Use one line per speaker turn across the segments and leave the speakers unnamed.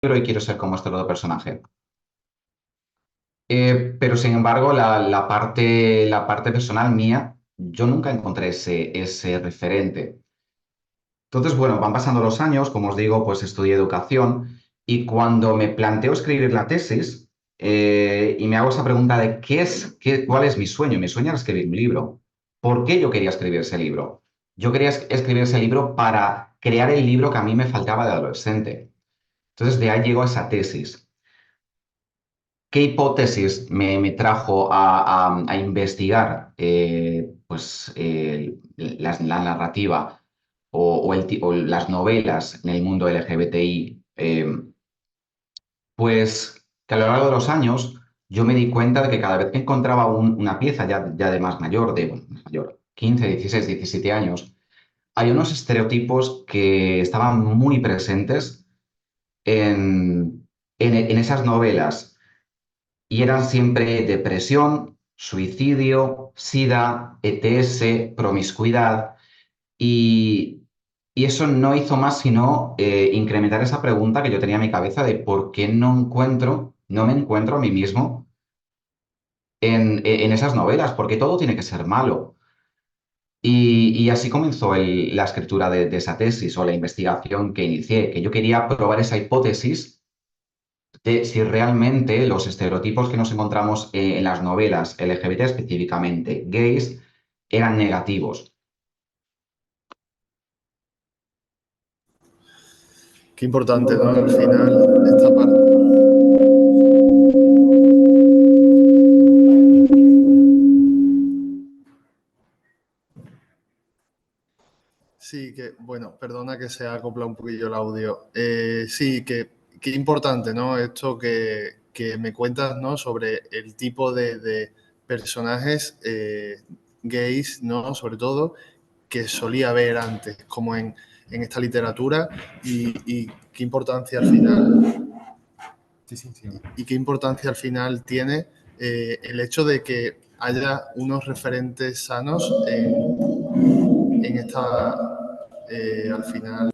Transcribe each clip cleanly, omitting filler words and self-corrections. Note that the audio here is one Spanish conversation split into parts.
y quiero ser como este otro personaje. Pero sin embargo, la parte personal mía, yo nunca encontré ese referente. Entonces, bueno, van pasando los años, como os digo, pues estudié educación y cuando me planteo escribir la tesis y me hago esa pregunta de cuál es mi sueño? Mi sueño era escribir un libro. ¿Por qué yo quería escribir ese libro? Yo quería escribir ese libro para crear el libro que a mí me faltaba de adolescente. Entonces, de ahí llegó esa tesis. ¿Qué hipótesis me trajo a investigar la narrativa o las novelas en el mundo LGBTI? Pues que a lo largo de los años yo me di cuenta de que cada vez que encontraba una pieza ya de más mayor, bueno, más mayor, 15, 16, 17 años, hay unos estereotipos que estaban muy presentes en esas novelas y eran siempre depresión, suicidio, SIDA, ETS, promiscuidad y, y eso no hizo más sino incrementar esa pregunta que yo tenía en mi cabeza de por qué no me encuentro a mí mismo en esas novelas, porque todo tiene que ser malo. Y así comenzó la escritura de esa tesis o la investigación que inicié, que yo quería probar esa hipótesis de si realmente los estereotipos que nos encontramos en las novelas LGBT, específicamente gays, eran negativos.
Qué importante, ¿no? Al final, esta parte. Sí, que, bueno, perdona que se ha acoplado un poquillo el audio. Sí, que importante, ¿no? Esto que me cuentas, ¿no? Sobre el tipo de personajes gays, ¿no? Sobre todo, que solía haber antes, como en esta literatura, y qué importancia al final. Sí, sí, sí. Y qué importancia al final tiene el hecho de que haya unos referentes sanos en esta, al final,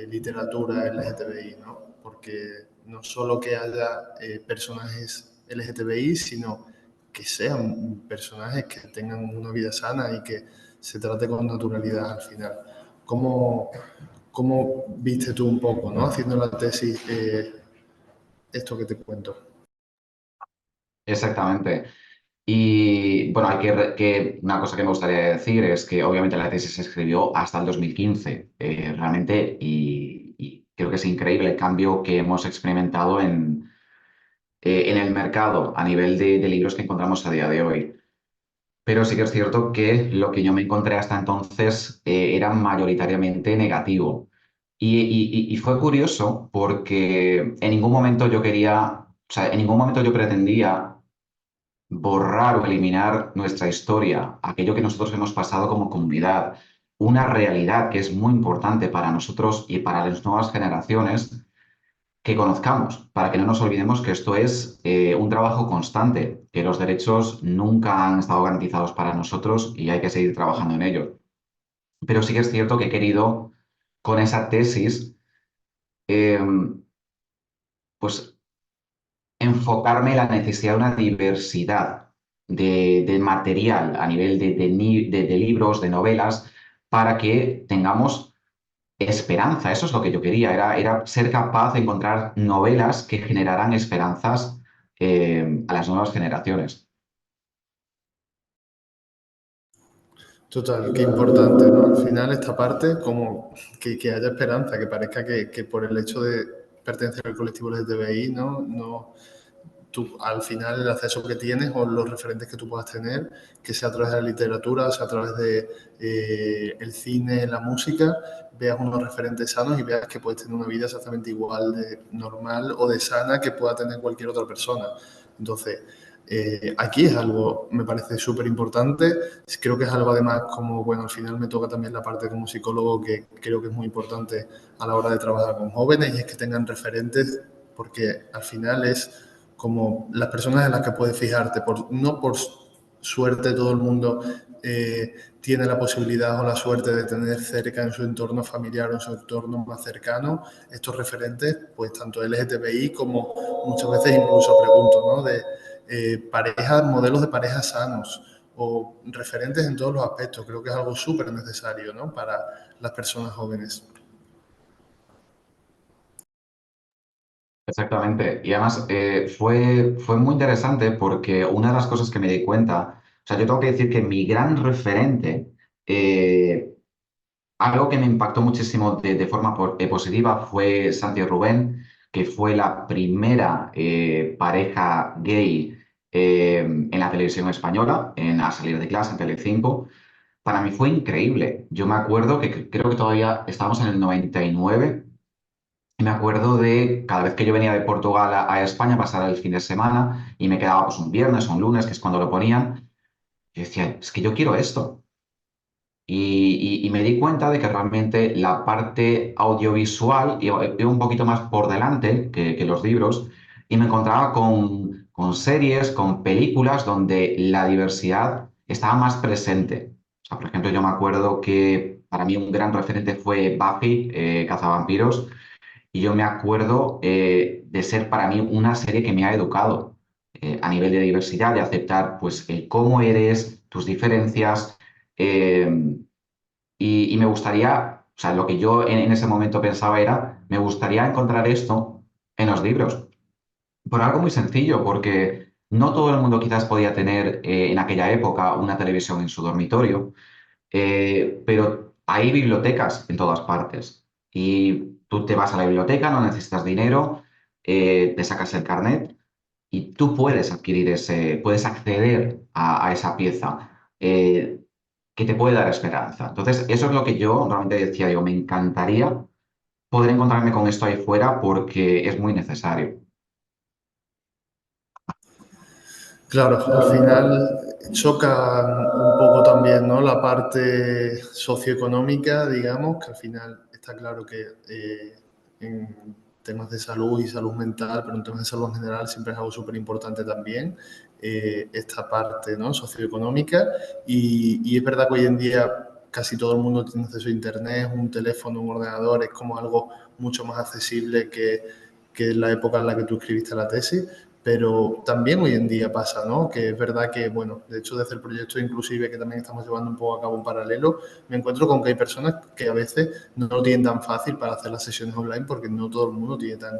literatura LGTBI, ¿no? Porque no solo que haya personajes LGTBI, sino que sean personajes que tengan una vida sana y que se trate con naturalidad al final. ¿Cómo, cómo viste tú un poco, ¿no? Haciendo la tesis, esto que te cuento?
Exactamente. Y bueno, una cosa que me gustaría decir es que obviamente la tesis se escribió hasta el 2015, realmente, y creo que es increíble el cambio que hemos experimentado en el mercado a nivel de libros que encontramos a día de hoy. Pero sí que es cierto que lo que yo me encontré hasta entonces era mayoritariamente negativo. Y fue curioso porque en ningún momento yo quería, o sea, en ningún momento yo pretendía borrar o eliminar nuestra historia, aquello que nosotros hemos pasado como comunidad, una realidad que es muy importante para nosotros y para las nuevas generaciones que conozcamos, para que no nos olvidemos que esto es un trabajo constante, que los derechos nunca han estado garantizados para nosotros y hay que seguir trabajando en ellos. Pero sí que es cierto que he querido, con esa tesis, eh, pues enfocarme en la necesidad de una diversidad de material a nivel de libros, de novelas, para que tengamos esperanza. Eso es lo que yo quería, era ser capaz de encontrar novelas que generaran esperanzas a las nuevas generaciones.
Total, qué importante, ¿no? Al final esta parte, como que haya esperanza, que parezca que por el hecho de pertenecer al colectivo LGTBI, ¿no? Tú, al final el acceso que tienes o los referentes que tú puedas tener, que sea a través de la literatura, sea a través de el cine, la música, veas unos referentes sanos y veas que puedes tener una vida exactamente igual de normal o de sana que pueda tener cualquier otra persona. Entonces, aquí es algo, me parece súper importante. Creo que es algo además como, bueno, al final me toca también la parte como psicólogo que creo que es muy importante a la hora de trabajar con jóvenes y es que tengan referentes porque al final es como las personas en las que puedes fijarte. No por suerte todo el mundo tiene la posibilidad o la suerte de tener cerca en su entorno familiar o en su entorno más cercano estos referentes, pues tanto LGTBI como muchas veces incluso pregunto, ¿no? De parejas, modelos de parejas sanos o referentes en todos los aspectos. Creo que es algo súper necesario, ¿no? Para las personas jóvenes.
Exactamente. Y además fue muy interesante porque una de las cosas que me di cuenta, o sea, yo tengo que decir que mi gran referente, eh, algo que me impactó muchísimo de forma positiva fue Santi y Rubén, que fue la primera pareja gay en la televisión española, A salir de clase en Telecinco. Para mí fue increíble. Yo me acuerdo que creo que todavía estábamos en el 99 y me acuerdo de cada vez que yo venía de Portugal a España, pasar el fin de semana y me quedaba pues un viernes o un lunes, que es cuando lo ponían, y decía, es que yo quiero esto. Y me di cuenta de que realmente la parte audiovisual iba un poquito más por delante que los libros y me encontraba con series, con películas donde la diversidad estaba más presente. O sea, por ejemplo, yo me acuerdo que para mí un gran referente fue Buffy, Cazavampiros, y yo me acuerdo de ser para mí una serie que me ha educado a nivel de diversidad, de aceptar pues el cómo eres, tus diferencias. eh, y me gustaría, o sea, lo que yo en ese momento pensaba era, me gustaría encontrar esto en los libros. Por algo muy sencillo, porque no todo el mundo quizás podía tener en aquella época una televisión en su dormitorio, pero hay bibliotecas en todas partes. Y tú te vas a la biblioteca, no necesitas dinero, te sacas el carnet y tú puedes adquirir puedes acceder a esa pieza que te puede dar esperanza. Entonces, eso es lo que yo realmente decía, digo, me encantaría poder encontrarme con esto ahí fuera porque es muy necesario.
Claro, al final choca un poco también, ¿no? La parte socioeconómica, digamos, que al final está claro que en temas de salud y salud mental, pero en temas de salud en general siempre es algo súper importante también, esta parte, ¿no? Socioeconómica. Y es verdad que hoy en día casi todo el mundo tiene acceso a Internet, un teléfono, un ordenador, es como algo mucho más accesible que en la época en la que tú escribiste la tesis, pero también hoy en día pasa, ¿no? Que es verdad que, bueno, de hecho desde el proyecto inclusive que también estamos llevando un poco a cabo en paralelo, me encuentro con que hay personas que a veces no lo tienen tan fácil para hacer las sesiones online porque no todo el mundo tiene tan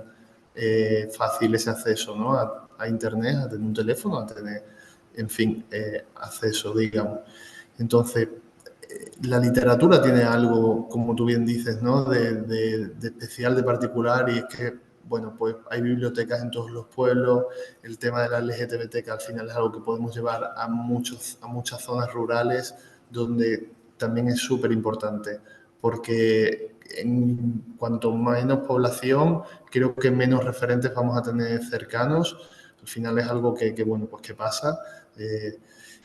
fácil ese acceso, ¿no? A Internet, a tener un teléfono, a tener, en fin, acceso, digamos. Entonces, la literatura tiene algo, como tú bien dices, ¿no? De especial, de particular, y es que, bueno, pues hay bibliotecas en todos los pueblos, el tema de la LGTBT, que al final es algo que podemos llevar a muchas zonas rurales, donde también es súper importante, porque en cuanto menos población, creo que menos referentes vamos a tener cercanos. Al final es algo que bueno, pues que pasa.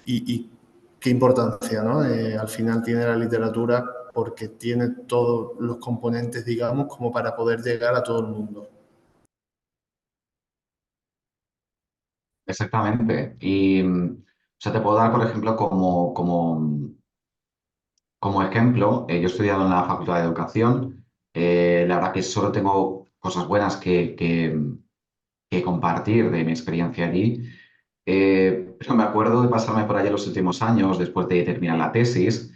Y qué importancia, ¿no? Al final tiene la literatura porque tiene todos los componentes, digamos, como para poder llegar a todo el mundo.
Exactamente. Y, o sea, te puedo dar, por ejemplo, como ejemplo, yo he estudiado en la Facultad de Educación. La verdad que solo tengo cosas buenas que compartir de mi experiencia allí. Pero me acuerdo de pasarme por allí los últimos años, después de terminar la tesis,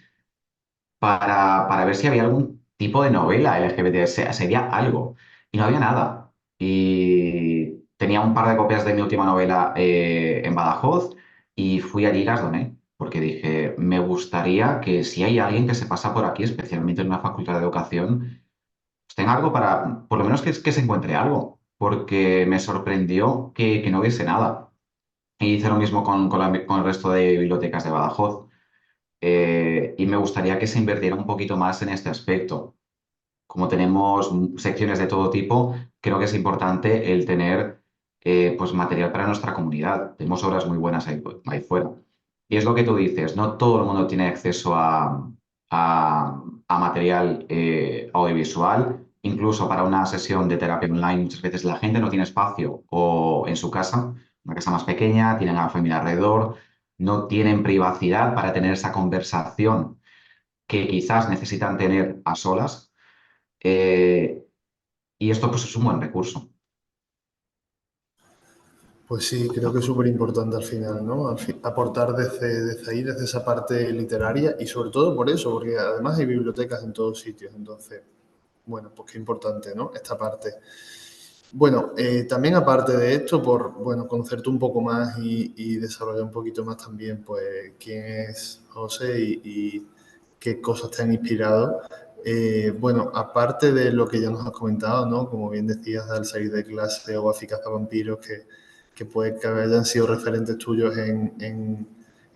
para ver si había algún tipo de novela LGBT, sería algo. Y no había nada. Y tenía un par de copias de mi última novela en Badajoz y fui allí y las doné, porque dije, me gustaría que si hay alguien que se pasa por aquí, especialmente en una facultad de educación, pues tenga algo para, por lo menos que se encuentre algo, porque me sorprendió que no hubiese nada. Y hice lo mismo con el resto de bibliotecas de Badajoz. Y me gustaría que se invirtiera un poquito más en este aspecto. Como tenemos secciones de todo tipo, creo que es importante el tener pues material para nuestra comunidad. Tenemos obras muy buenas ahí fuera. Y es lo que tú dices, no todo el mundo tiene acceso a material audiovisual. Incluso para una sesión de terapia online, muchas veces la gente no tiene espacio o en su casa, una casa más pequeña, tienen a la familia alrededor, no tienen privacidad para tener esa conversación que quizás necesitan tener a solas. eh, y esto pues es un buen recurso.
Pues sí, creo que es súper importante al final, ¿no? Aportar desde ahí, desde esa parte literaria y sobre todo por eso, porque además hay bibliotecas en todos sitios, entonces, bueno, pues qué importante, ¿no? Esta parte. Bueno, también aparte de esto, por, bueno, conocerte un poco más y desarrollar un poquito más también, pues, quién es José y qué cosas te han inspirado. Bueno, aparte de lo que ya nos has comentado, ¿no? Como bien decías, al salir de clase o Buffy cazavampiros, que puede que hayan sido referentes tuyos en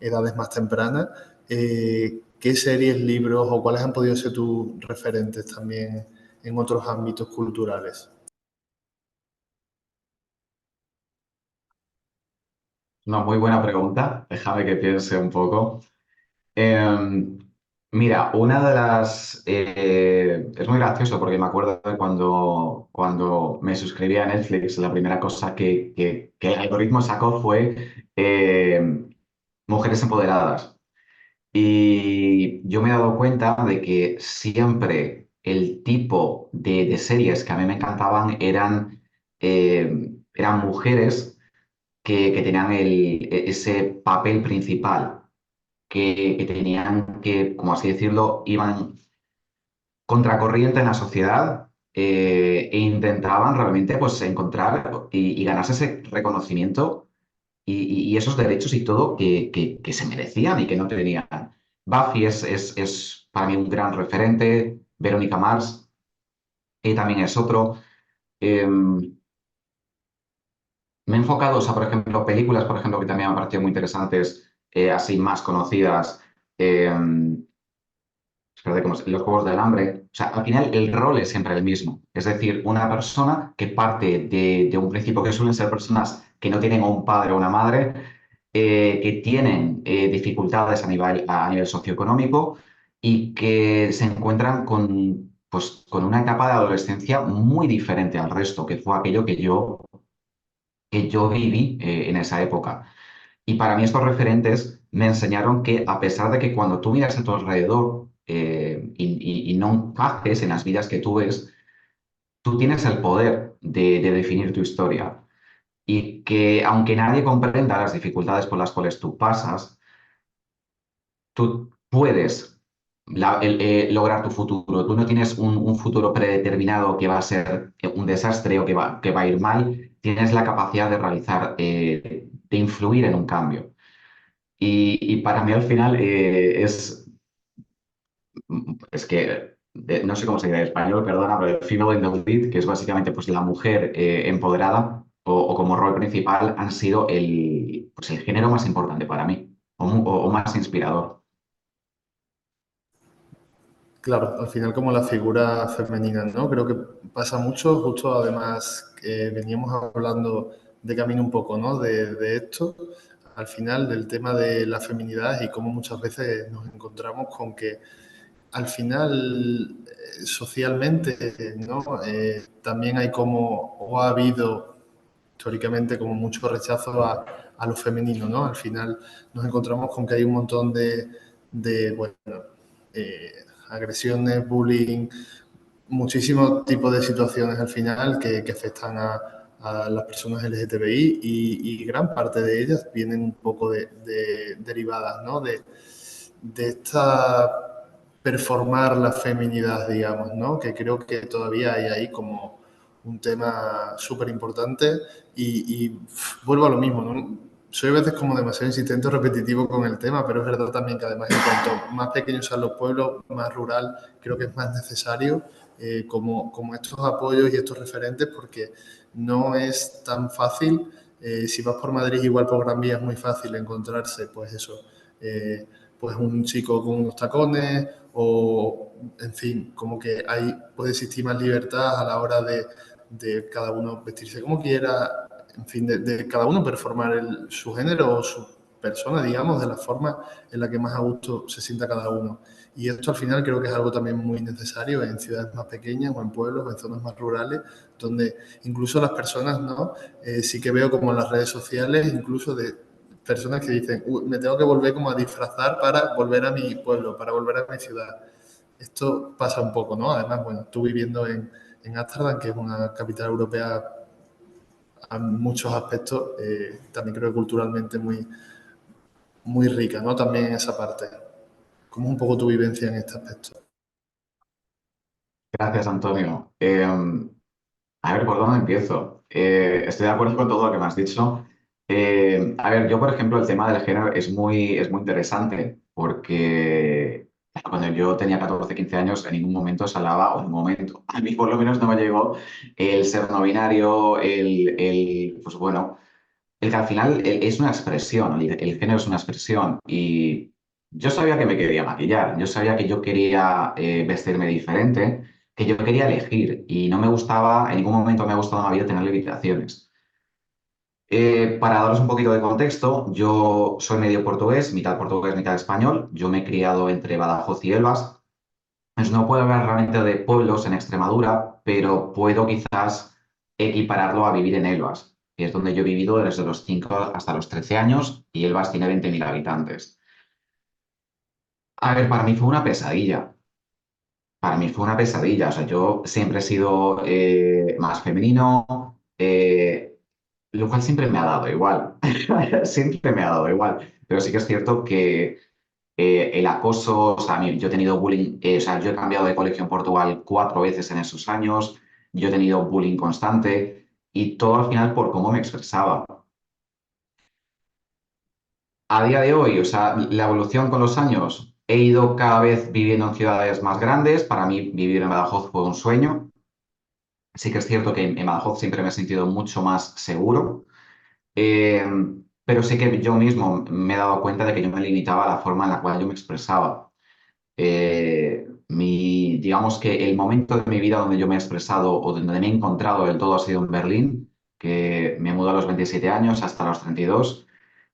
edades más tempranas, ¿qué series, libros o cuáles han podido ser tus referentes también en otros ámbitos culturales?
Una muy buena pregunta, déjame que piense un poco. Em, Mira, una de las... es muy gracioso porque me acuerdo de cuando me suscribí a Netflix, la primera cosa que el algoritmo sacó fue mujeres empoderadas. Y yo me he dado cuenta de que siempre el tipo de series que a mí me encantaban eran mujeres que tenían ese papel principal, que tenían que, como así decirlo, iban contracorriente en la sociedad e intentaban realmente pues, encontrar y ganarse ese reconocimiento y esos derechos y todo que se merecían y que no tenían. Buffy es para mí un gran referente, Verónica Mars también es otro. Me he enfocado, o sea, por ejemplo, películas, por ejemplo, que también me han parecido muy interesantes, así más conocidas. eh, Espérate, como los Juegos del Hambre. O sea, al final el rol es siempre el mismo. Es decir, una persona que parte de un principio que suelen ser personas que no tienen un padre o una madre, que tienen dificultades a nivel socioeconómico y que se encuentran con una etapa de adolescencia muy diferente al resto, que fue aquello que yo viví en esa época. Y para mí estos referentes me enseñaron que a pesar de que cuando tú miras a tu alrededor y no haces en las vidas que tú ves, tú tienes el poder de definir tu historia. Y que aunque nadie comprenda las dificultades por las cuales tú pasas, tú puedes lograr tu futuro. Tú no tienes un futuro predeterminado que va a ser un desastre o que va a ir mal. Tienes la capacidad de realizar, de influir en un cambio. Y para mí al final es que, no sé cómo se dice en español, perdona, pero el female in the lead, que es básicamente pues, la mujer empoderada o como rol principal, han sido pues, el género más importante para mí o más inspirador.
Claro, al final como la figura femenina, ¿no? Creo que pasa mucho, justo además que veníamos hablando de camino un poco, ¿no? De esto, al final del tema de la feminidad y cómo muchas veces nos encontramos con que al final socialmente, ¿no? También hay como, o ha habido históricamente como mucho rechazo a lo femenino, ¿no? Al final nos encontramos con que hay un montón bueno, eh, agresiones, bullying, muchísimos tipos de situaciones al final que afectan a las personas LGTBI y gran parte de ellas vienen un poco derivadas, ¿no? De esta performar la feminidad, digamos, ¿no? Que creo que todavía hay ahí como un tema súper importante y vuelvo a lo mismo, ¿no? Soy a veces como demasiado insistente o repetitivo con el tema, pero es verdad también que además en cuanto más pequeños sean los pueblos, más rural, creo que es más necesario como estos apoyos y estos referentes porque no es tan fácil. Si vas por Madrid, igual por Gran Vía es muy fácil encontrarse, pues eso, eh, pues un chico con unos tacones o, en fin, como que puede existir más libertad a la hora de cada uno vestirse como quiera, en fin, de cada uno performar su género o su persona, digamos, de la forma en la que más a gusto se sienta cada uno. Y esto al final creo que es algo también muy necesario en ciudades más pequeñas o en pueblos o en zonas más rurales, donde incluso las personas, ¿no? Sí que veo como en las redes sociales, incluso personas que dicen, me tengo que volver como a disfrazar para volver a mi pueblo, para volver a mi ciudad. Esto pasa un poco, ¿no? Además, bueno, tú viviendo en Ámsterdam, que es una capital europea a muchos aspectos, también creo que culturalmente muy rica, ¿no? También en esa parte. ¿Cómo es un poco tu vivencia en este aspecto?
Gracias, Antonio. A ver, ¿por dónde empiezo? Estoy de acuerdo con todo lo que me has dicho. A ver, yo, por ejemplo, el tema del género es muy interesante porque cuando yo tenía 14 15 años, en ningún momento se hablaba, o en un momento, a mí por lo menos no me llegó el ser no binario, pues bueno, el que al final es una expresión, el género es una expresión y yo sabía que me quería maquillar, yo sabía que yo quería vestirme diferente, que yo quería elegir y no me gustaba, en ningún momento me ha gustado en la vida tener limitaciones. Para daros un poquito de contexto, yo soy medio portugués, mitad español, yo me he criado entre Badajoz y Elvas. Pues no puedo hablar realmente de pueblos en Extremadura, pero puedo quizás equipararlo a vivir en Elvas, que es donde yo he vivido desde los 5 hasta los 13 años y Elvas tiene 20.000 habitantes. A ver, para mí fue una pesadilla. Para mí fue una pesadilla. O sea, yo siempre he sido más femenino, lo cual siempre me ha dado igual. Siempre me ha dado igual. Pero sí que es cierto que el acoso, o sea, yo he tenido bullying, o sea, yo he cambiado de colegio en Portugal 4 veces en esos años, yo he tenido bullying constante y todo al final por cómo me expresaba. A día de hoy, o sea, la evolución con los años, he ido cada vez viviendo en ciudades más grandes, para mí vivir en Badajoz fue un sueño, sí que es cierto que en Badajoz siempre me he sentido mucho más seguro, eh, pero sí que yo mismo me he dado cuenta de que yo me limitaba a la forma en la cual yo me expresaba. Digamos que el momento de mi vida donde yo me he expresado o donde me he encontrado del todo ha sido en Berlín, que me mudé a los 27 años hasta los 32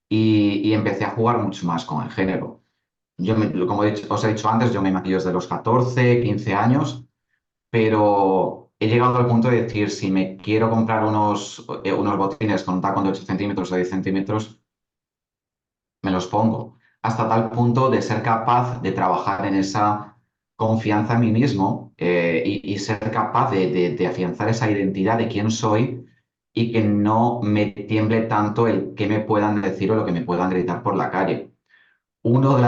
y empecé a jugar mucho más con el género. Como os he dicho antes, yo me maquillo desde los 14 15 años, pero he llegado al punto de decir, si me quiero comprar unos botines con un tacón de 8 centímetros o 10 centímetros, me los pongo, hasta tal punto de ser capaz de trabajar en esa confianza en mí mismo y ser capaz de afianzar esa identidad de quién soy y que no me tiemble tanto el que me puedan decir o lo que me puedan gritar por la calle. Una de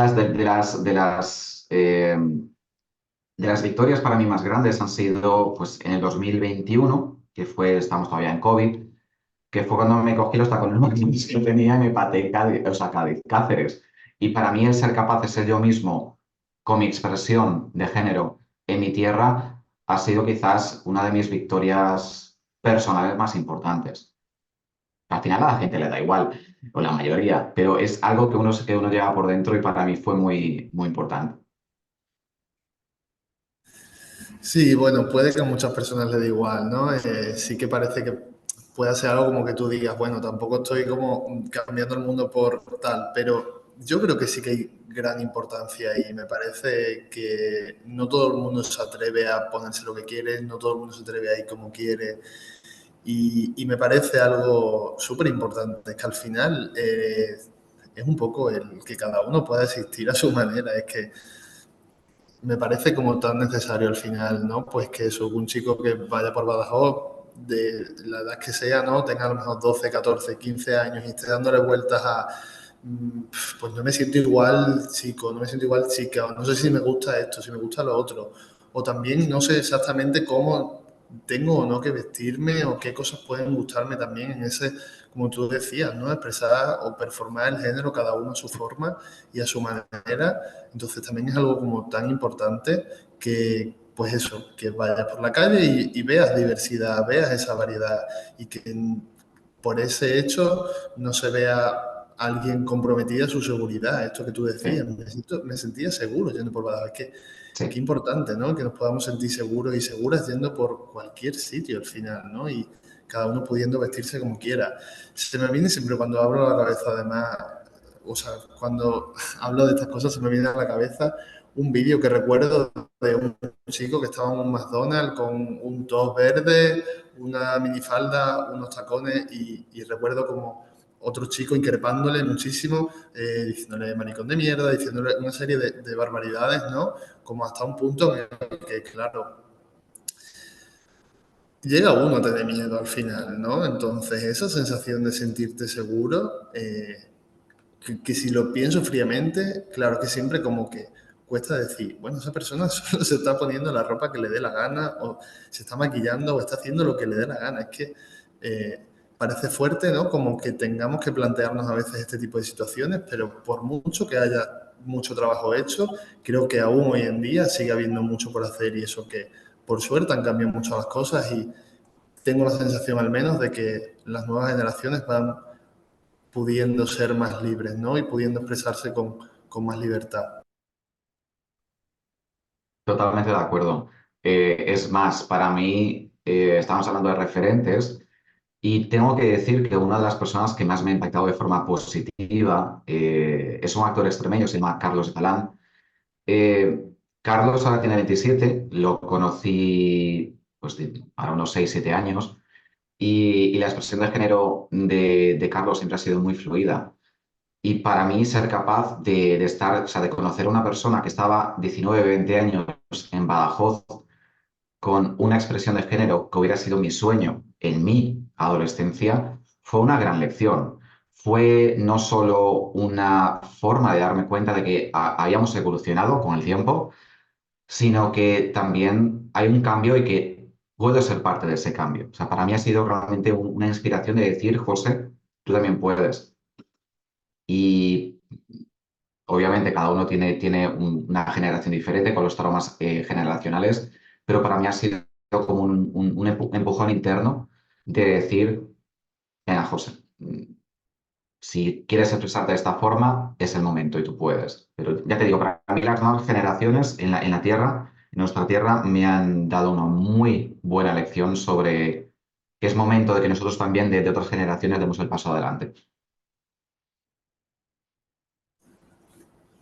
las victorias para mí más grandes han sido pues, en el 2021, que fue, estamos todavía en COVID, que fue cuando me cogí los tacones máximos que tenía y me pateé Cádiz, o sea, Cádiz, Cáceres. Y para mí el ser capaz de ser yo mismo con mi expresión de género en mi tierra ha sido quizás una de mis victorias personales más importantes. Al final a la gente le da igual, o la mayoría, pero es algo que uno lleva por dentro y para mí fue muy, muy importante.
Sí, bueno, puede que a muchas personas les dé igual, ¿no? Sí que parece que puede ser algo como que tú digas, bueno, tampoco estoy como cambiando el mundo por tal, pero yo creo que sí que hay gran importancia y me parece que no todo el mundo se atreve a ponerse lo que quiere, no todo el mundo se atreve a ir como quiere y me parece algo súper importante, es que al final es un poco el que cada uno pueda existir a su manera, es que me parece como tan necesario al final, ¿no? Pues que eso, un chico que vaya por Badajoz, de la edad que sea, ¿no? Tenga a lo mejor 12, 14, 15 años y esté dándole vueltas a, pues no me siento igual chico, no me siento igual chica, o no sé si me gusta esto, si me gusta lo otro, o también no sé exactamente cómo tengo o no que vestirme o qué cosas pueden gustarme también en ese, como tú decías, ¿no? Expresar o performar el género cada uno a su forma y a su manera. Entonces también es algo como tan importante que, pues eso, que vayas por la calle y veas diversidad, veas esa variedad y que por ese hecho no se vea alguien comprometida a su seguridad. Esto que tú decías,
Sí,
me sentía seguro yendo por Badajoz. Es que qué
sí.
importante, ¿no? Que nos podamos sentir seguros y seguras yendo por cualquier sitio al final, ¿no? Y cada uno pudiendo vestirse como quiera. Se me viene siempre cuando abro la cabeza, además, o sea, cuando hablo de estas cosas, se me viene a la cabeza un vídeo que recuerdo de un chico que estaba en un McDonald's con un top verde, una minifalda, unos tacones y recuerdo como otro chico increpándole muchísimo, diciéndole maricón de mierda, diciéndole una serie de barbaridades, ¿no? Como hasta un punto en el que, claro, llega uno a tener miedo al final, ¿no? Entonces, esa sensación de sentirte seguro, que si lo pienso fríamente, claro que siempre como que cuesta decir, bueno, esa persona solo se está poniendo la ropa que le dé la gana, o se está maquillando, o está haciendo lo que le dé la gana. Es que parece fuerte, ¿no? Como que tengamos que plantearnos a veces este tipo de situaciones, pero por mucho que haya mucho trabajo hecho, creo que aún hoy en día sigue habiendo mucho por hacer y eso que, por suerte, han cambiado mucho las cosas y tengo la sensación al menos de que las nuevas generaciones van pudiendo ser más libres, ¿no? Y pudiendo expresarse con más libertad.
Totalmente de acuerdo. Es más, para mí, estamos hablando de referentes y tengo que decir que una de las personas que más me ha impactado de forma positiva es un actor extremeño, se llama Carlos Galán. Eh, Carlos ahora tiene 27, lo conocí pues, para unos 6 7 años y la expresión de género de Carlos siempre ha sido muy fluida. Y para mí ser capaz de estar, o sea, de conocer a una persona que estaba 19 20 años en Badajoz con una expresión de género que hubiera sido mi sueño en mi adolescencia, fue una gran lección. Fue no solo una forma de darme cuenta de que habíamos evolucionado con el tiempo, sino que también hay un cambio y que puedo ser parte de ese cambio. O sea, para mí ha sido realmente una inspiración de decir, José, tú también puedes. Y obviamente cada uno tiene una generación diferente con los traumas generacionales, pero para mí ha sido como un empujón interno de decir, venga, José, si quieres expresarte de esta forma, es el momento y tú puedes. Pero ya te digo, para mí las nuevas generaciones en la Tierra, en nuestra Tierra, me han dado una muy buena lección sobre que es momento de que nosotros también de otras generaciones demos el paso adelante.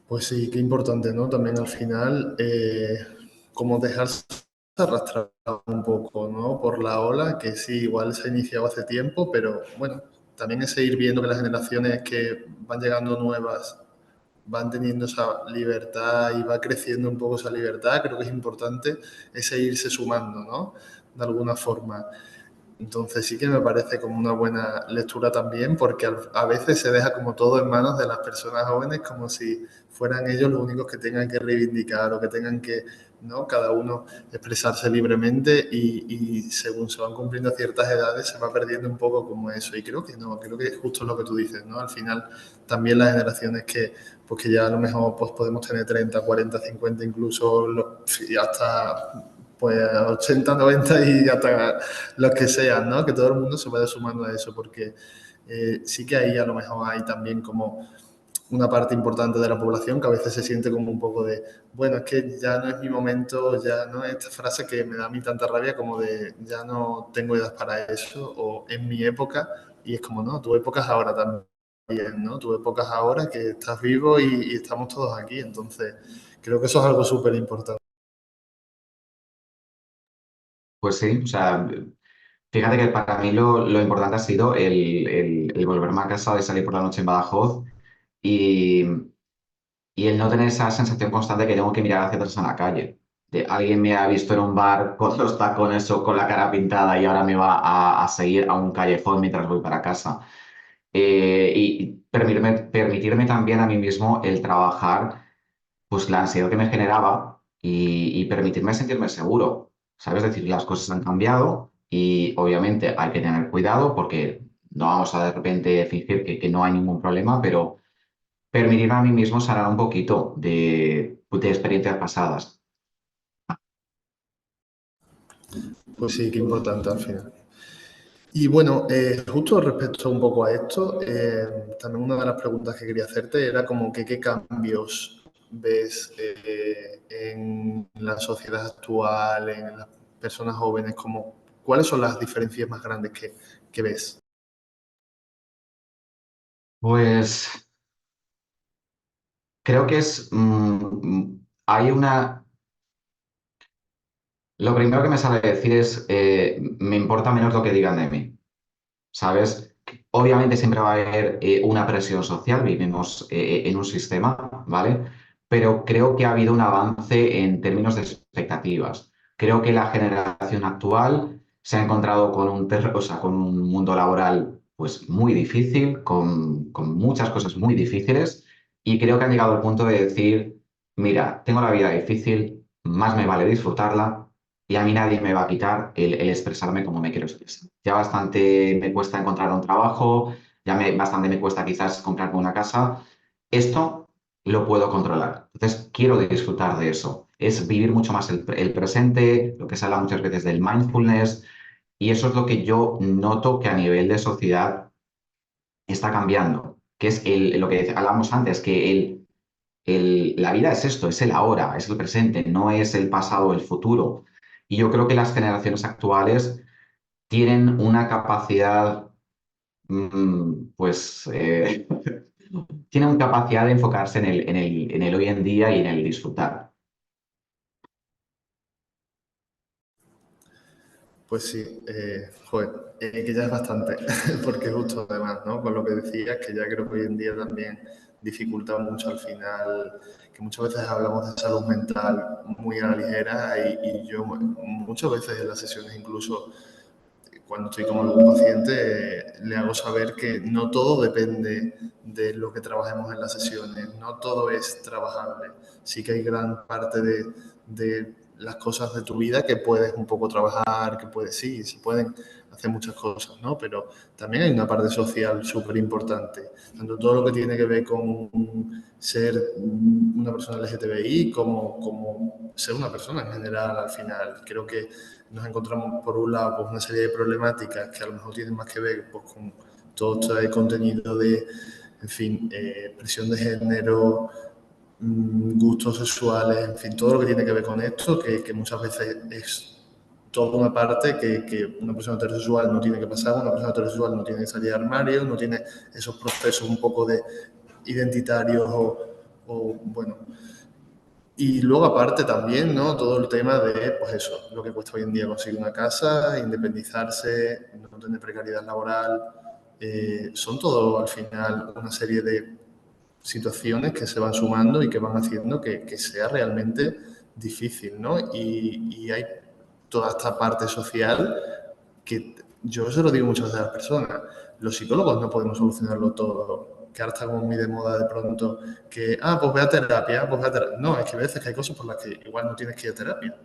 Pues sí, qué importante, ¿no? También al final, como dejarse arrastrar un poco, ¿no? Por la ola, que sí, igual se ha iniciado hace tiempo, pero bueno, también es seguir viendo que las generaciones que van llegando nuevas van teniendo esa libertad y va creciendo un poco esa libertad, creo que es importante ese irse sumando, ¿no? De alguna forma. Entonces sí que me parece como una buena lectura también, porque a veces se deja como todo en manos de las personas jóvenes, como si fueran ellos los únicos que tengan que reivindicar o que tengan que, ¿no? Cada uno expresarse libremente y según se van cumpliendo ciertas edades se va perdiendo un poco como eso. Y creo que no, creo que es justo lo que tú dices, ¿no? Al final también las generaciones que, pues que ya a lo mejor pues podemos tener 30 40 50 incluso y hasta pues 80 90 y hasta los que sean, ¿no? Que todo el mundo se vaya sumando a eso, porque sí que ahí a lo mejor hay también como una parte importante de la población que a veces se siente como un poco de, bueno, es que ya no es mi momento, ya no es esta frase que me da a mí tanta rabia como de, ya no tengo edad para eso, o en mi época, y es como, no, tu época es ahora también, ¿no? Tu época es ahora que estás vivo y estamos todos aquí, entonces creo que eso es algo súper importante.
Pues sí, o sea, fíjate que para mí lo importante ha sido el volverme a casa, de salir por la noche en Badajoz y, y el no tener esa sensación constante que tengo que mirar hacia atrás en la calle. De alguien me ha visto en un bar con los tacones o con la cara pintada y ahora me va a seguir a un callejón mientras voy para casa. Y permitirme también a mí mismo el trabajar pues la ansiedad que me generaba y permitirme sentirme seguro. ¿Sabes? Es decir, las cosas han cambiado y obviamente hay que tener cuidado porque no vamos a de repente fingir que no hay ningún problema, pero permitirme a mí mismo sanar un poquito de experiencias pasadas.
Pues sí, qué importante al final. Y bueno, justo respecto un poco a esto, también una de las preguntas que quería hacerte era como que qué cambios ves en la sociedad actual, en las personas jóvenes, como cuáles son las diferencias más grandes que ves.
Pues creo que hay una. Lo primero que me sale decir es, me importa menos lo que digan de mí. ¿Sabes? Obviamente siempre va a haber una presión social, vivimos en un sistema, ¿vale? Pero creo que ha habido un avance en términos de expectativas. Creo que la generación actual se ha encontrado con o sea, con un mundo laboral pues, muy difícil, con muchas cosas muy difíciles, y creo que han llegado al punto de decir, mira, tengo la vida difícil, más me vale disfrutarla y a mí nadie me va a quitar el expresarme como me quiero expresar. Ya bastante me cuesta encontrar un trabajo, bastante me cuesta quizás comprarme una casa. Esto lo puedo controlar. Entonces, quiero disfrutar de eso. Es vivir mucho más el presente, lo que se habla muchas veces del mindfulness, y eso es lo que yo noto que a nivel de sociedad está cambiando, que es lo que hablábamos antes, que la vida es esto, es el ahora, es el presente, no es el pasado o el futuro. Y yo creo que las generaciones actuales tienen una capacidad, pues, tienen una capacidad de enfocarse en el hoy en día y en el disfrutar.
Pues sí, joder, que ya es bastante, porque justo además, ¿no? Con lo que decías, que ya creo que hoy en día también dificulta mucho al final, que muchas veces hablamos de salud mental muy a la ligera y yo muchas veces en las sesiones incluso cuando estoy con algún paciente, le hago saber que no todo depende de lo que trabajemos en las sesiones, no todo es trabajable. Sí que hay gran parte de las cosas de tu vida que puedes un poco trabajar, que puedes, sí, se pueden hacer muchas cosas, ¿no? Pero también hay una parte social súper importante, tanto todo lo que tiene que ver con ser una persona LGTBI como ser una persona en general al final. Creo que nos encontramos por un lado pues, una serie de problemáticas que a lo mejor tienen más que ver pues, con todo este contenido de, en fin, presión de género, gustos sexuales, en fin, todo lo que tiene que ver con esto, que muchas veces es toda una parte que una persona heterosexual no tiene que pasar, una persona heterosexual no tiene que salir al armario, no tiene esos procesos un poco de identitarios o bueno, y luego aparte también, ¿no? Todo el tema de, pues eso, lo que cuesta hoy en día conseguir una casa, independizarse, no tener precariedad laboral, son todo al final una serie de situaciones que se van sumando y que van haciendo que sea realmente difícil, ¿no? Y hay toda esta parte social que yo se lo digo muchas veces a las personas, los psicólogos no podemos solucionarlo todo, que ahora está como muy de moda de pronto, que, pues ve a terapia, pues ve a terapia. No, es que a veces que hay cosas por las que igual no tienes que ir a terapia.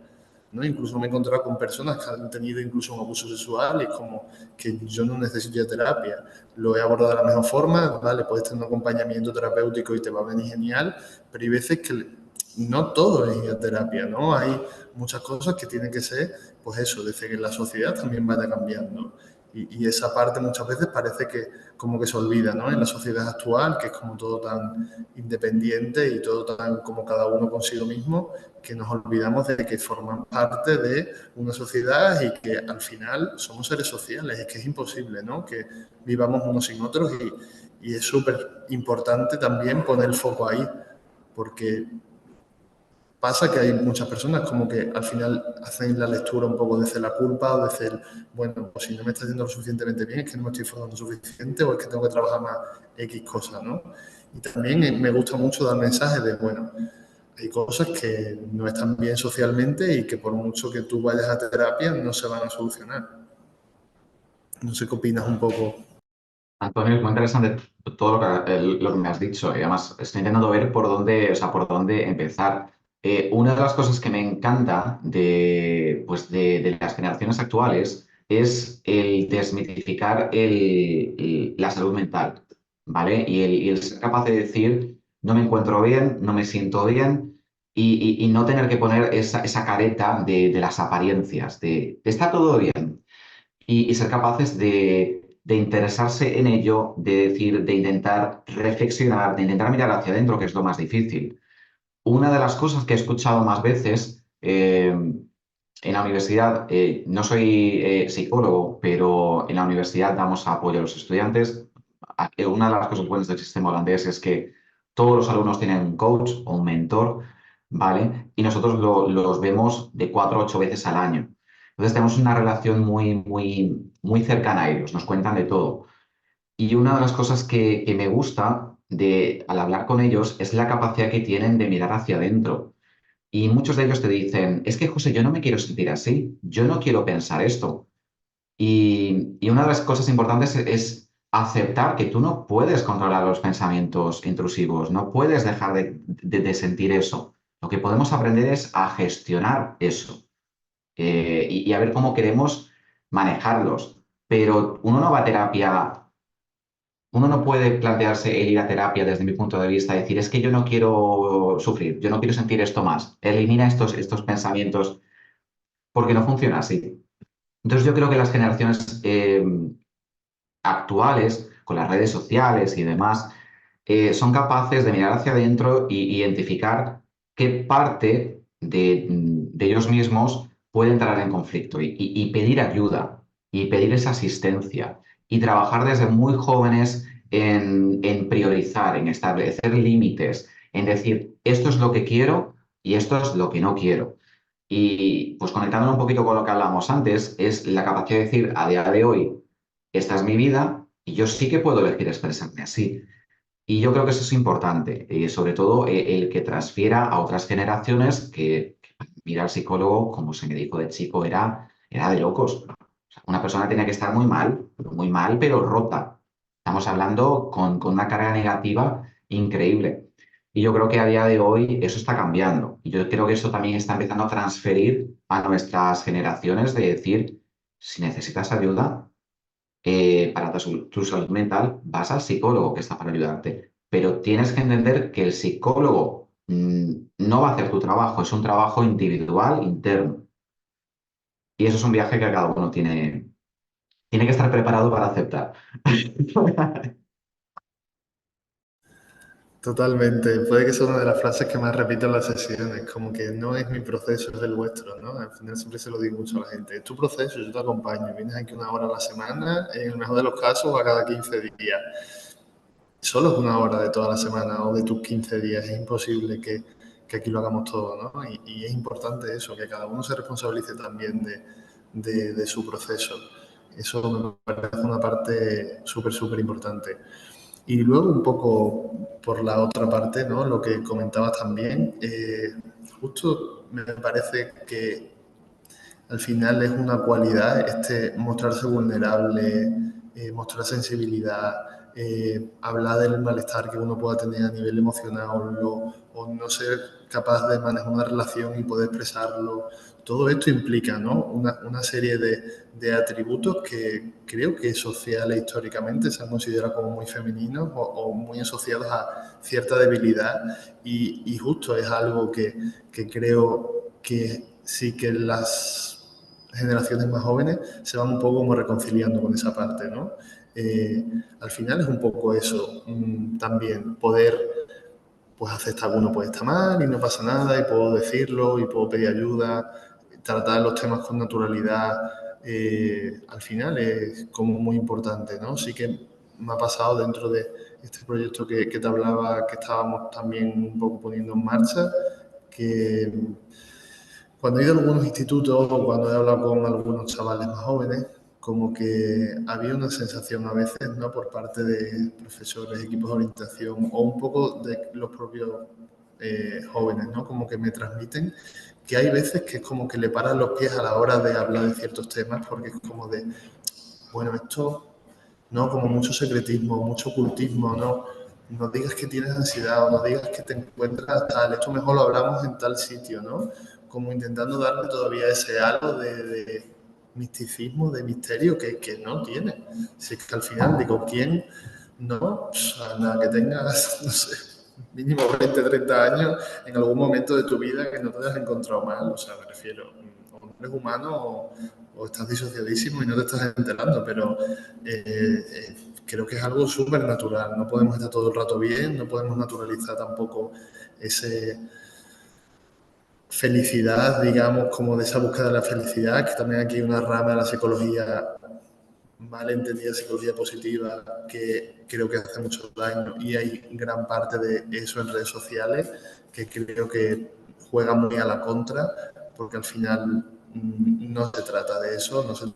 ¿No? Incluso me he encontrado con personas que han tenido incluso un abuso sexual y es como que yo no necesito ir a terapia. Lo he abordado de la mejor forma, vale, puedes tener un acompañamiento terapéutico y te va a venir genial, pero hay veces que no todo es ir a terapia, ¿no? Hay muchas cosas que tienen que ser, pues eso, desde que la sociedad también vaya cambiando. Y esa parte muchas veces parece que como que se olvida, ¿no? En la sociedad actual, que es como todo tan independiente y todo tan como cada uno consigo mismo, que nos olvidamos de que forman parte de una sociedad y que al final somos seres sociales, es que es imposible, ¿no? Que vivamos unos sin otros y es súper importante también poner el foco ahí, porque pasa que hay muchas personas como que al final hacen la lectura un poco desde la culpa o desde el, bueno, pues si no me está haciendo lo suficientemente bien es que no me estoy formando suficiente o es que tengo que trabajar más X cosas, ¿no? Y también me gusta mucho dar mensajes de, bueno, hay cosas que no están bien socialmente y que por mucho que tú vayas a terapia no se van a solucionar. No sé qué opinas un poco.
Antonio, es muy interesante todo lo que me has dicho y además estoy intentando ver por dónde, o sea, por dónde empezar. Una de las cosas que me encanta pues de las generaciones actuales es el desmitificar la salud mental, ¿vale? Y el ser capaz de decir, no me encuentro bien, no me siento bien y no tener que poner esa careta de las apariencias, de está todo bien y ser capaces de interesarse en ello, de decir, de intentar reflexionar, de intentar mirar hacia adentro, que es lo más difícil. Una de las cosas que he escuchado más veces en la universidad, no soy psicólogo, pero en la universidad damos apoyo a los estudiantes. Una de las cosas buenas del sistema holandés es que todos los alumnos tienen un coach o un mentor, ¿vale? Y nosotros los vemos de 4 a 8 veces al año. Entonces tenemos una relación muy, muy, muy cercana a ellos, nos cuentan de todo. Y una de las cosas que me gusta al hablar con ellos es la capacidad que tienen de mirar hacia adentro. Y muchos de ellos te dicen, es que José, yo no me quiero sentir así, yo no quiero pensar esto. Y una de las cosas importantes es aceptar que tú no puedes controlar los pensamientos intrusivos, no puedes dejar de sentir eso. Lo que podemos aprender es a gestionar eso, y a ver cómo queremos manejarlos. Pero uno no va a terapia, uno no puede plantearse el ir a terapia desde mi punto de vista, decir, es que yo no quiero sufrir, yo no quiero sentir esto más. Elimina estos pensamientos porque no funciona así. Entonces yo creo que las generaciones actuales, con las redes sociales y demás, son capaces de mirar hacia adentro e identificar qué parte de ellos mismos puede entrar en conflicto y pedir ayuda y pedir esa asistencia y trabajar desde muy jóvenes en priorizar, en establecer límites, en decir, esto es lo que quiero y esto es lo que no quiero. Y pues conectándolo un poquito con lo que hablamos antes, es la capacidad de decir a día de hoy, esta es mi vida y yo sí que puedo elegir expresarme así. Y yo creo que eso es importante, sobre todo el que transfiera a otras generaciones que mira al psicólogo, como se me dijo de chico, era de locos. O sea, una persona tenía que estar muy mal, pero rota. Estamos hablando con una carga negativa increíble. Y yo creo que a día de hoy eso está cambiando. Y yo creo que eso también está empezando a transferir a nuestras generaciones de decir, si necesitas ayuda, para tu salud mental, vas al psicólogo que está para ayudarte. Pero tienes que entender que el psicólogo no va a hacer tu trabajo, es un trabajo individual, interno. Y eso es un viaje que cada uno tiene que estar preparado para aceptar.
Totalmente. Puede que sea una de las frases que más repito en las sesiones, como que no es mi proceso, es el vuestro, ¿no? Al final siempre se lo digo mucho a la gente. Es tu proceso, yo te acompaño. Vienes aquí una hora a la semana, en el mejor de los casos, a cada 15 días. Solo es una hora de toda la semana o de tus 15 días. Es imposible que aquí lo hagamos todo, ¿no? Y es importante eso, que cada uno se responsabilice también de su proceso. Eso me parece una parte súper, súper importante. Y luego un poco por la otra parte, ¿no? Lo que comentabas también, justo me parece que al final es una cualidad este mostrarse vulnerable, mostrar sensibilidad, hablar del malestar que uno pueda tener a nivel emocional o no ser capaz de manejar una relación y poder expresarlo. Todo esto implica, ¿no? Una serie de atributos que creo que sociales históricamente se han considerado como muy femeninos o muy asociados a cierta debilidad y justo es algo que creo que sí que las generaciones más jóvenes se van un poco como reconciliando con esa parte, ¿no? Al final es un poco eso, también poder pues aceptar que uno puede estar mal y no pasa nada y puedo decirlo y puedo pedir ayuda, tratar los temas con naturalidad, al final es como muy importante, ¿no? Sí que me ha pasado dentro de este proyecto que te hablaba, que estábamos también un poco poniendo en marcha, que cuando he ido a algunos institutos o cuando he hablado con algunos chavales más jóvenes, como que había una sensación a veces, ¿no? Por parte de profesores, equipos de orientación o un poco de los propios jóvenes, ¿no? Como que me transmiten que hay veces que es como que le paran los pies a la hora de hablar de ciertos temas porque es como de, bueno, esto, ¿no? Como mucho secretismo, mucho ocultismo, ¿no? No digas que tienes ansiedad o no digas que te encuentras tal, esto mejor lo hablamos en tal sitio, ¿no? Como intentando darle todavía ese halo de misticismo, de misterio que no tiene. Si es que al final digo, ¿quién? No, pues, nada, que tengas, no sé, mínimo 20, 30 años en algún momento de tu vida que no te hayas encontrado mal, o sea, me refiero, o no eres humano o estás disociadísimo y no te estás enterando, pero creo que es algo súper natural. No podemos estar todo el rato bien, no podemos naturalizar tampoco ese felicidad, digamos, como de esa búsqueda de la felicidad, que también aquí hay una rama de la psicología mal entendida, psicología positiva, que creo que hace mucho daño y hay gran parte de eso en redes sociales que creo que juega muy a la contra, porque al final no se trata de eso, no se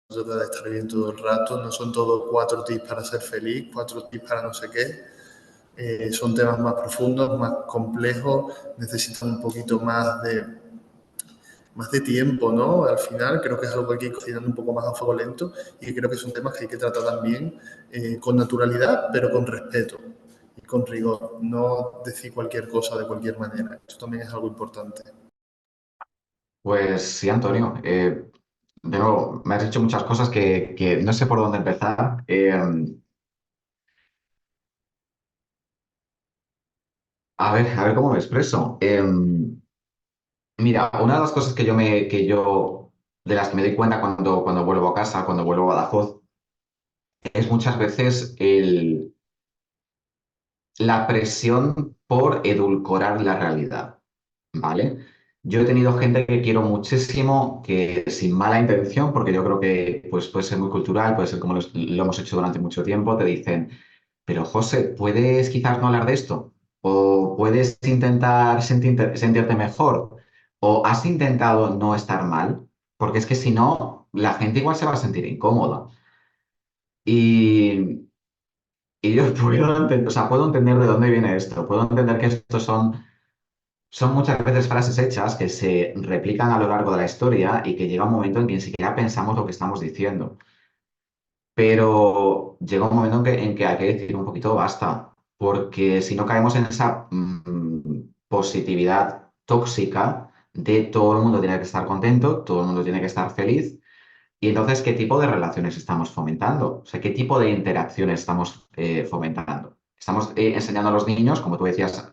trata de estar bien todo el rato, no son todos 4 tips para ser feliz, 4 tips para no sé qué. Son temas más profundos, más complejos, necesitan un poquito más de tiempo, ¿no? Al final creo que es algo que hay que ir cocinando un poco más a fuego lento y creo que son temas que hay que tratar también con naturalidad, pero con respeto y con rigor. No decir cualquier cosa de cualquier manera. Eso también es algo importante.
Pues sí, Antonio. De nuevo, me has dicho muchas cosas que no sé por dónde empezar. A ver cómo me expreso. Mira, una de las cosas de las que me doy cuenta cuando vuelvo a casa, cuando vuelvo a Badajoz, es muchas veces la presión por edulcorar la realidad, ¿vale? Yo he tenido gente que quiero muchísimo, que sin mala intención, porque yo creo que pues, puede ser muy cultural, puede ser como lo hemos hecho durante mucho tiempo, te dicen, pero José, ¿puedes quizás no hablar de esto? ¿O puedes intentar sentirte mejor? ¿O has intentado no estar mal? Porque es que si no, la gente igual se va a sentir incómoda. Y, y yo puedo entender de dónde viene esto, puedo entender que estos son muchas veces frases hechas que se replican a lo largo de la historia y que llega un momento en que ni siquiera pensamos lo que estamos diciendo. Pero llega un momento en que hay que decir un poquito basta, porque si no caemos en esa positividad tóxica de todo el mundo tiene que estar contento, todo el mundo tiene que estar feliz. Y entonces, ¿qué tipo de relaciones estamos fomentando? O sea, ¿qué tipo de interacciones estamos fomentando? Estamos enseñando a los niños, como tú decías,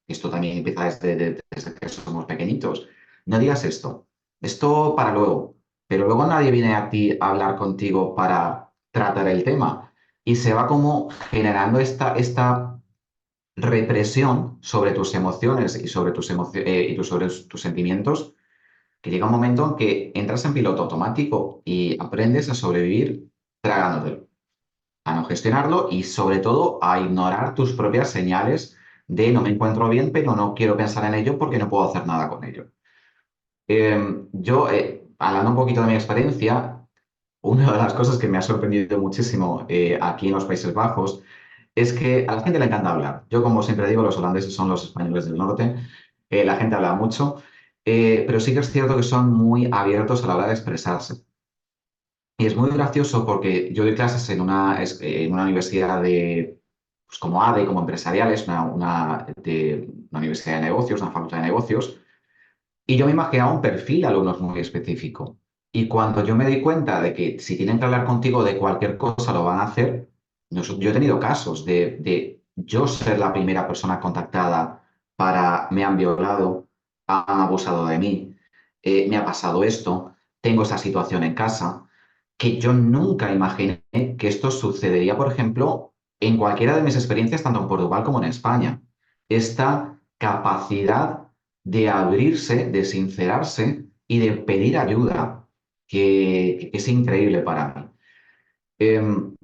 esto también empieza desde que somos pequeñitos. No digas esto para luego, pero luego nadie viene a ti a hablar contigo para tratar el tema. Y se va como generando esta represión sobre tus emociones y sobre sobre tus sentimientos que llega un momento en que entras en piloto automático y aprendes a sobrevivir tragándotelo, a no gestionarlo y sobre todo a ignorar tus propias señales de no me encuentro bien, pero no quiero pensar en ello porque no puedo hacer nada con ello. Hablando un poquito de mi experiencia, una de las cosas que me ha sorprendido muchísimo aquí en los Países Bajos es que a la gente le encanta hablar. Yo, como siempre digo, los holandeses son los españoles del norte. La gente habla mucho, pero sí que es cierto que son muy abiertos a la hora de expresarse. Y es muy gracioso porque yo doy clases en una universidad pues como ADE, como empresariales, una universidad de negocios, una facultad de negocios, y yo me imaginaba un perfil de alumnos muy específico. Y cuando yo me di cuenta de que si tienen que hablar contigo de cualquier cosa lo van a hacer, yo he tenido casos de yo ser la primera persona contactada para me han violado, han abusado de mí, me ha pasado esto, tengo esta situación en casa, que yo nunca imaginé que esto sucedería, por ejemplo, en cualquiera de mis experiencias, tanto en Portugal como en España. Esta capacidad de abrirse, de sincerarse y de pedir ayuda, que es increíble para mí. Em,